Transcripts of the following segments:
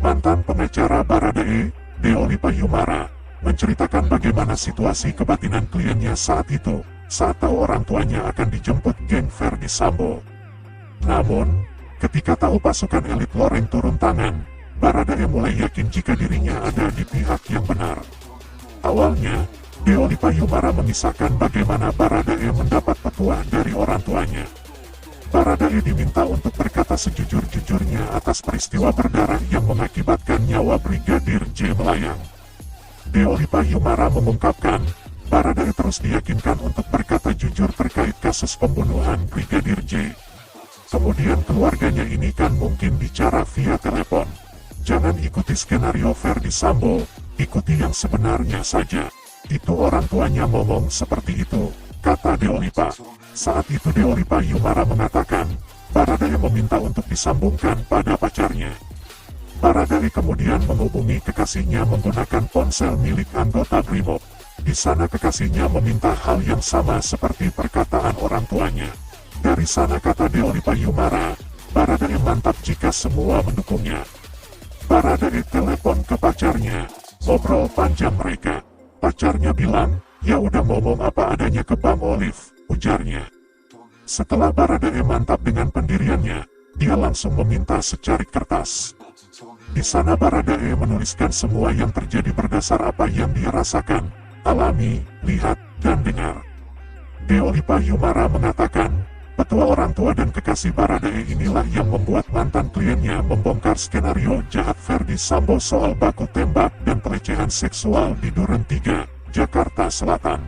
Mantan pengacara Baradae, Deoli Payumara, menceritakan bagaimana situasi kebatinan kliennya saat itu, saat tahu orang tuanya akan dijemput geng Verdi Sambo. Namun, ketika tahu pasukan elit Loreng turun tangan, Baradae mulai yakin jika dirinya ada di pihak yang benar. Awalnya, Deoli Payumara mengisahkan bagaimana Baradae mendapat petuah dari orang tuanya. Baradae diminta untuk berkata sejujur-jujurnya atas peristiwa berdarah yang mengakibatkan nyawa Brigadir J melayang. Deoli Payumara mengungkapkan, Baradae terus diyakinkan untuk berkata jujur terkait kasus pembunuhan Brigadir J. Kemudian keluarganya ini kan mungkin bicara via telepon. Jangan ikuti skenario Verdi Sambo, ikuti yang sebenarnya saja. Itu orang tuanya ngomong seperti itu, kata Deoli Pa. Saat itu Deoli Payumara mengatakan, Baradae meminta untuk disambungkan pada pacarnya. Baradae kemudian menghubungi kekasihnya menggunakan ponsel milik anggota Brimob. Di sana kekasihnya meminta hal yang sama seperti perkataan orang tuanya. Dari sana kata Deoli Payumara, Baradae mantap jika semua mendukungnya. Baradae telepon ke pacarnya, ngobrol panjang mereka. Pacarnya bilang, ya udah ngomong apa adanya ke Bang Olive, ujarnya. Setelah Baradae mantap dengan pendiriannya, dia langsung meminta secarik kertas. Di sana Baradae menuliskan semua yang terjadi berdasar apa yang dia rasakan, alami, lihat, dan dengar. Deoli Payumara mengatakan, petua orang tua dan kekasih Baradae inilah yang membuat mantan kliennya membongkar skenario jahat Verdi Sambo soal baku tembak dan pelecehan seksual di Duren 3, Jakarta Selatan.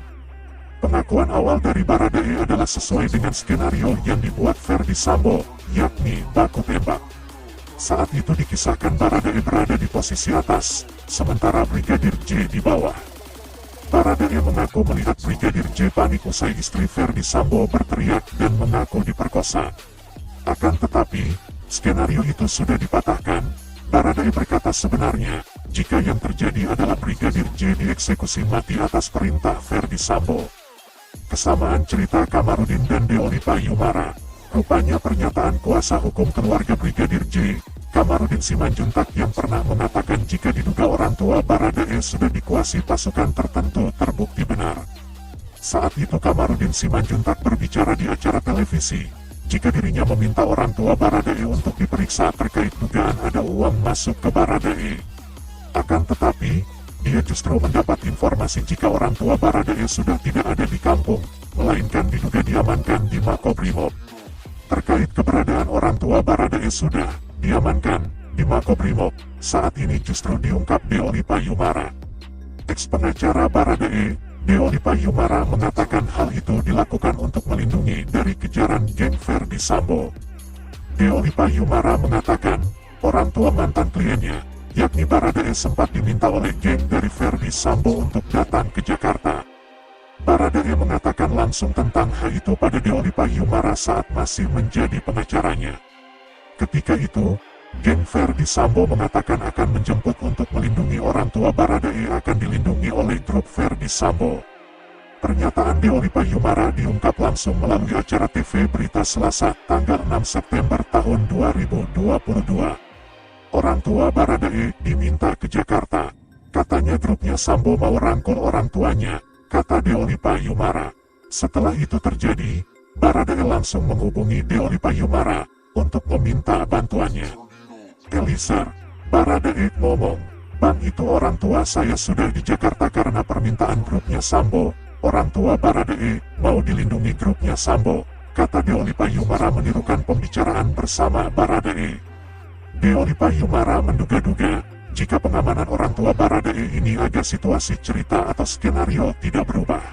Pengakuan awal dari Baradae adalah sesuai dengan skenario yang dibuat Verdi Sambo, yakni baku tembak. Saat itu dikisahkan Baradae berada di posisi atas, sementara Brigadir J di bawah. Baradae mengaku melihat Brigadir J panik usai istri Verdi Sambo berteriak dan mengaku diperkosa. Akan tetapi, skenario itu sudah dipatahkan. Baradae berkata sebenarnya, jika yang terjadi adalah Brigadir J dieksekusi mati atas perintah Verdi Sambo. Kesamaan cerita Kamarudin dan Deoli Payumara. Rupanya pernyataan kuasa hukum keluarga Brigadir J, Kamarudin Simanjuntak yang pernah mengatakan jika diduga orang tua Baradae sudah dikuasai pasukan tertentu terbukti benar. Saat itu Kamarudin Simanjuntak berbicara di acara televisi, jika dirinya meminta orang tua Baradae untuk diperiksa terkait dugaan ada uang masuk ke Baradae. Akan tetapi, dia justru mendapat informasi jika orang tua Baradae sudah tidak ada di kampung, melainkan diduga diamankan di Makobrimob. Terkait keberadaan orang tua Baradae sudah diamankan di Makobrimob, saat ini justru diungkap Deoli Payumara. Ex-pengacara Baradae, Deoli Payumara mengatakan hal itu dilakukan untuk melindungi dari kejaran geng Verdi Sambo. Deoli Payumara mengatakan, orang tua mantan kliennya, yakni Baradae sempat diminta oleh geng dari Verdi Sambo untuk datang ke Jakarta. Baradae mengatakan langsung tentang hal itu pada Deoli Payumara saat masih menjadi pengacaranya. Ketika itu, geng Verdi Sambo mengatakan akan menjemput untuk melindungi orang tua Baradae akan dilindungi oleh grup Verdi Sambo. Pernyataan Deoli Payumara diungkap langsung melalui acara TV Berita Selasa, tanggal 6 September tahun 2022. Orang tua Baradae diminta ke Jakarta. Katanya grupnya Sambo mau rangkul orang tuanya, kata Deoli Payumara. Setelah itu terjadi, Baradae langsung menghubungi Deoli Payumara untuk meminta bantuannya. Eliezer, Baradae ngomong, Bang itu orang tua saya sudah di Jakarta karena permintaan grupnya Sambo. Orang tua Baradae mau dilindungi grupnya Sambo, kata Deoli Payumara menirukan pembicaraan bersama Baradae. Deoli Payumara menduga-duga, jika pengamanan orang tua Baradae ini agar situasi cerita atau skenario tidak berubah.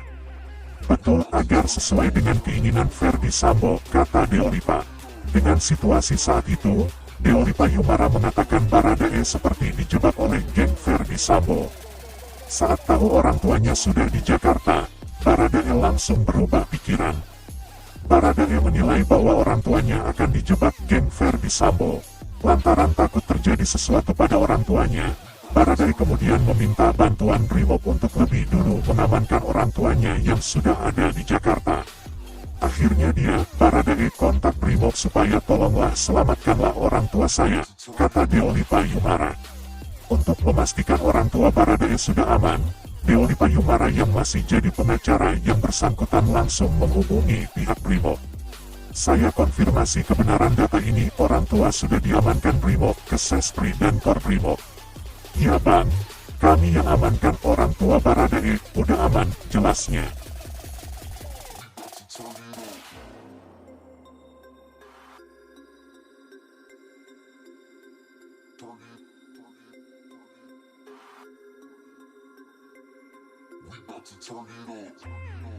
Betul agar sesuai dengan keinginan Verdi Sambo, kata Deoli Pa. Dengan situasi saat itu, Deoli Payumara mengatakan Baradae seperti dijebak oleh geng Verdi Sambo. Saat tahu orang tuanya sudah di Jakarta, Baradae langsung berubah pikiran. Baradae menilai bahwa orang tuanya akan dijebak geng Verdi Sambo. Lantaran takut terjadi sesuatu pada orang tuanya, Baradae kemudian meminta bantuan Brimob untuk lebih dulu mengamankan orang tuanya yang sudah ada di Jakarta. Akhirnya Baradae kontak Brimob supaya tolonglah selamatkanlah orang tua saya, kata Deoli Payumara. Untuk memastikan orang tua Baradae sudah aman, Deoli Payumara yang masih jadi pengacara yang bersangkutan langsung menghubungi pihak Brimob. Saya konfirmasi kebenaran data ini, orang tua sudah diamankan Brimob ke Sespri dan Korbrimob. Ya bang, kami yang amankan orang tua Baradae, udah aman, jelasnya. We about to turn it up.